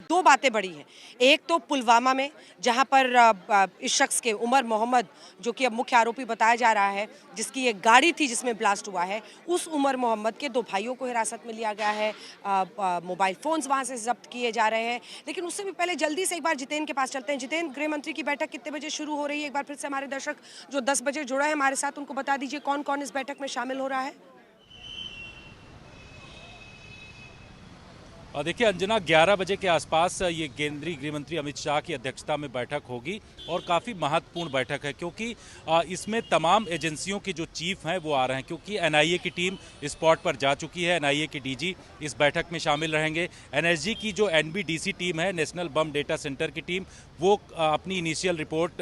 दो बातें बड़ी हैं। एक तो पुलवामा में जहां पर इस शख्स के उमर मोहम्मद, जो कि अब मुख्य आरोपी बताया जा रहा है, जिसकी एक गाड़ी थी जिसमें ब्लास्ट हुआ है, उस उमर मोहम्मद के दो भाइयों को हिरासत में लिया गया है। मोबाइल फोन्स वहां से जब्त किए जा रहे हैं। लेकिन उससे भी पहले जल्दी से एक बार जितेंद्र के पास चलते हैं। जितेंद्र, गृह मंत्री की बैठक कितने बजे शुरू हो रही है? एक बार फिर से हमारे दर्शक जो 10 बजे जुड़ा है हमारे साथ, उनको बता दीजिए कौन कौन इस बैठक में शामिल हो रहा है। देखिए अंजना, 11 बजे के आसपास ये केंद्रीय गृह मंत्री अमित शाह की अध्यक्षता में बैठक होगी और काफ़ी महत्वपूर्ण बैठक है, क्योंकि इसमें तमाम एजेंसियों के जो चीफ हैं वो आ रहे हैं, क्योंकि एनआईए की टीम स्पॉट पर जा चुकी है। एनआईए के डीजी इस बैठक में शामिल रहेंगे। एनएसजी की जो एनबीडीसी टीम है, नेशनल बम डेटा सेंटर की टीम, वो अपनी इनिशियल रिपोर्ट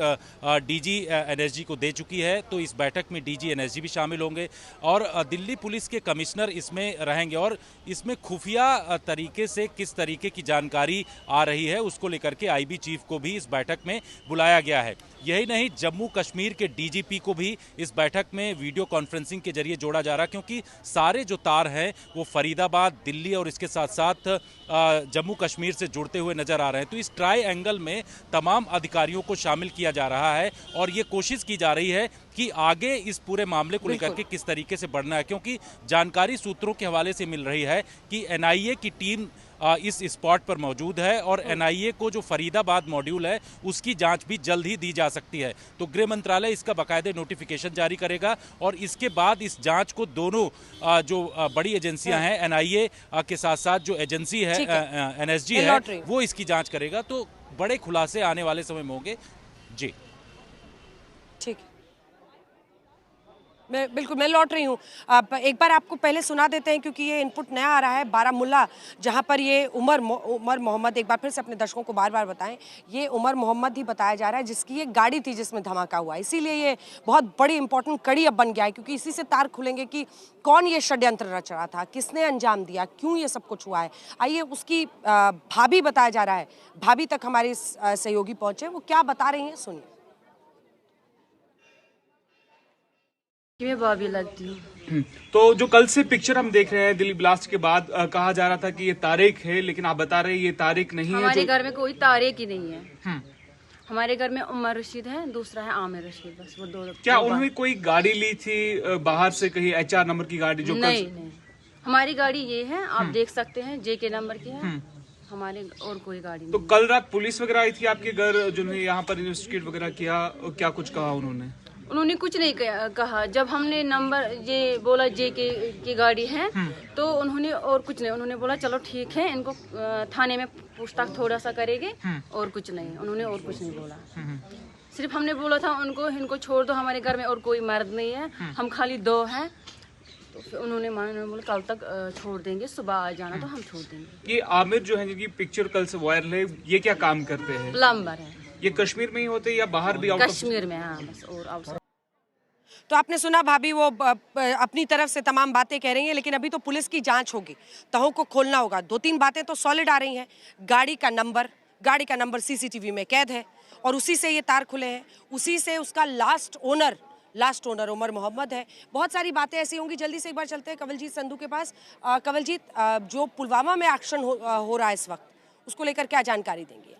डीजी एनएसजी को दे चुकी है। तो इस बैठक में डीजी एनएसजी भी शामिल होंगे और दिल्ली पुलिस के कमिश्नर इसमें रहेंगे और इसमें खुफिया तरीके से किस तरीके की जानकारी आ रही है उसको लेकर के आईबी चीफ को भी इस बैठक में बुलाया गया है। यही नहीं, जम्मू कश्मीर के डीजीपी को भी इस बैठक में वीडियो कॉन्फ्रेंसिंग के जरिए जोड़ा जा रहा है, क्योंकि सारे जो तार हैं वो फरीदाबाद, दिल्ली और इसके साथ साथ जम्मू कश्मीर से जुड़ते हुए नजर आ रहे हैं। तो इस ट्राई एंगल में तमाम अधिकारियों को शामिल किया जा रहा है और ये कोशिश की जा रही है कि आगे इस पूरे मामले को लेकर के किस तरीके से बढ़ना है, क्योंकि जानकारी सूत्रों के हवाले से मिल रही है कि एनआईए की टीम इस स्पॉट पर मौजूद है और एनआईए को जो फरीदाबाद मॉड्यूल है उसकी जांच भी जल्द ही दी जा सकती है। तो गृह मंत्रालय इसका बाकायदे नोटिफिकेशन जारी करेगा और इसके बाद इस जांच को दोनों जो बड़ी एजेंसियां हैं, एनआईए के साथ साथ जो एजेंसी है एनएसजी है, वो इसकी जांच करेगा। तो बड़े खुलासे आने वाले समय में होंगे। जी ठीक है, मैं लौट रही हूँ। आप एक बार आपको पहले सुना देते हैं, क्योंकि ये इनपुट नया आ रहा है। बारामुल्ला, जहाँ पर ये उमर मोहम्मद, एक बार फिर से अपने दर्शकों को बार बार बताएं, ये उमर मोहम्मद ही बताया जा रहा है जिसकी एक गाड़ी थी जिसमें धमाका हुआ। इसीलिए ये बहुत बड़ी इंपॉर्टेंट कड़ी अब बन गया है, क्योंकि इसी से तार खुलेंगे कि कौन ये षड्यंत्र रच रहा था, किसने अंजाम दिया, क्यों ये सब कुछ हुआ है। आइए, उसकी भाभी बताया जा रहा है, भाभी तक हमारे सहयोगी पहुंचे, वो क्या बता रही हैं सुनिए। मैं भाभी लगती हूँ। तो जो कल से पिक्चर हम देख रहे हैं दिल्ली ब्लास्ट के बाद, कहा जा रहा था कि ये तारिक है, लेकिन आप बता रहे हैं ये तारिक नहीं है। हमारे घर में कोई तारिक ही नहीं है। हमारे घर में उमर रशीद है, दूसरा है आमिर रशीद, बस वो दो। क्या उन्होंने कोई गाड़ी ली थी बाहर से, कहीं HR नंबर की गाड़ी? जो नहीं, हमारी गाड़ी ये है, आप देख सकते हैं, JK नंबर की है हमारे, और कोई गाड़ी नहीं। तो कल रात पुलिस वगैरह आई थी आपके घर, जिन्होंने यहाँ पर इन्वेस्टिगेट वगैरह किया, क्या कुछ कहा उन्होंने? उन्होंने कुछ नहीं कहा। जब हमने नंबर ये बोला JK की गाड़ी है, तो उन्होंने और कुछ नहीं, उन्होंने बोला चलो ठीक है, इनको थाने में पूछताछ थोड़ा सा करेंगे, और कुछ नहीं, उन्होंने और कुछ नहीं बोला। सिर्फ हमने बोला था उनको, इनको छोड़ दो, हमारे घर में और कोई मर्द नहीं है, हम खाली दो हैं। तो फिर उन्होंने बोला कल तक छोड़ देंगे, सुबह आ जाना तो हम छोड़ देंगे। ये आमिर जो है, जिनकी पिक्चर कल से वायरल है, ये क्या काम करते हैं? प्लम्बर है। ये कश्मीर में ही होते हैं या बाहर भी? कश्मीर में, हाँ, बस, और आउटसाइड। तो आपने सुना, भाभी वो अपनी तरफ से तमाम बातें कह रही हैं, लेकिन अभी तो पुलिस की जांच होगी, तहों को खोलना होगा। 2-3 बातें तो सॉलिड आ रही हैं। गाड़ी का नंबर CCTV में कैद है और उसी से ये तार खुले हैं, उसी से उसका लास्ट ओनर उमर मोहम्मद है। बहुत सारी बातें ऐसी होंगी। जल्दी से एक बार चलते हैं कवलजीत संधू के पास। कवलजीत, जो पुलवामा में एक्शन हो रहा है इस वक्त, उसको लेकर क्या जानकारी देंगे?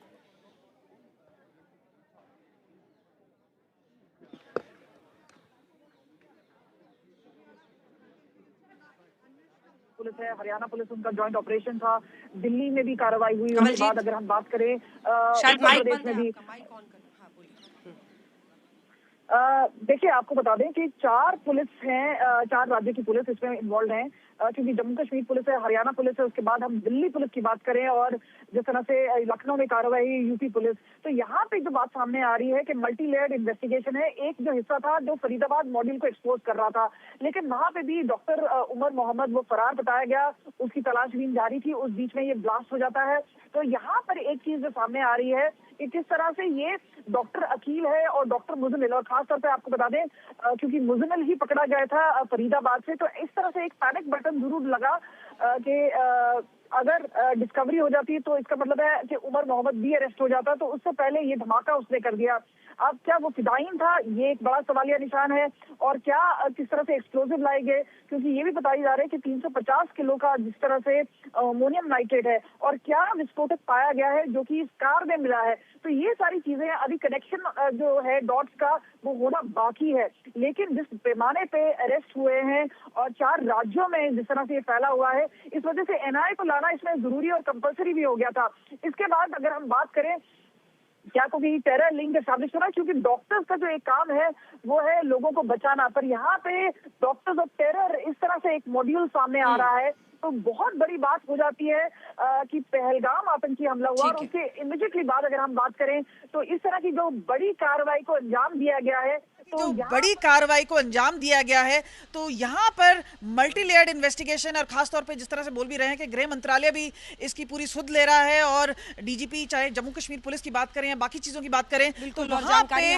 पुलिस है, हरियाणा पुलिस, उनका जॉइंट ऑपरेशन था। दिल्ली में भी कार्रवाई हुई। उसके बाद अगर हम बात करें उत्तर प्रदेश में भी, देखिए आपको बता दें कि 4 पुलिस हैं, 4 राज्य की पुलिस इसमें इन्वॉल्व हैं, क्योंकि जम्मू कश्मीर पुलिस है, हरियाणा पुलिस है, उसके बाद हम दिल्ली पुलिस की बात करें और जिस तरह से लखनऊ में कार्रवाई यूपी पुलिस। तो यहाँ पे जो बात सामने आ रही है कि मल्टी लेयर्ड इन्वेस्टिगेशन है। एक जो हिस्सा था जो फरीदाबाद मॉड्यूल को एक्सपोज कर रहा था, लेकिन वहां पे भी डॉक्टर उमर मोहम्मद वो फरार बताया गया, उसकी तलाशबीन जारी थी, उस बीच में ये ब्लास्ट हो जाता है। तो यहाँ पर एक चीज जो सामने आ रही है कि किस तरह से ये डॉक्टर अकील है और डॉक्टर मुजमिल, और खासतौर पे आपको बता दें क्योंकि मुजमिल ही पकड़ा गया था फरीदाबाद से, तो इस तरह से एक पैनिक बटन जरूर लगा कि अगर डिस्कवरी हो जाती तो इसका मतलब है कि उमर मोहम्मद भी अरेस्ट हो जाता, तो उससे पहले ये धमाका उसने कर दिया। अब क्या वो फिदायीन था, ये एक बड़ा सवालिया निशान है। और क्या किस तरह से एक्सप्लोजिव लाए गए, क्योंकि ये भी बताई जा रहा है कि 350 किलो का जिस तरह से अमोनियम नाइट्रेट है, और क्या विस्फोटक पाया गया है जो कि इस कार में मिला है। तो ये सारी चीजें अभी कनेक्शन जो है डॉट्स का वो होना बाकी है। लेकिन जिस पैमाने पे अरेस्ट हुए हैं और 4 राज्यों में जिस तरह से ये फैला हुआ है, इस वजह से एनआईए को लाना इसमें जरूरी और कंपलसरी भी हो गया था। इसके बाद अगर हम बात करें क्या कोई टेरर लिंक एस्टैब्लिश हो रहा है, क्योंकि डॉक्टर्स का जो एक काम है वो है लोगों को बचाना, पर यहाँ पे डॉक्टर्स ऑफ टेरर इस तरह से एक मॉड्यूल सामने आ रहा है, तो बहुत बड़ी बात हो जाती है कि पहलगाम आतंकी हमला हुआ और उसके इमीडिएटली बाद अगर हम बात करें तो इस तरह की जो बड़ी कार्रवाई को अंजाम दिया गया है, तो बड़ी कार्रवाई को अंजाम दिया गया है, तो यहाँ पर मल्टी लेयर्ड इन्वेस्टिगेशन, और खासतौर पे जिस तरह से बोल भी रहे हैं कि गृह मंत्रालय भी इसकी पूरी सुध ले रहा है, और डीजीपी चाहे जम्मू कश्मीर पुलिस की बात करें या बाकी चीजों की बात करें, तो वहाँ पे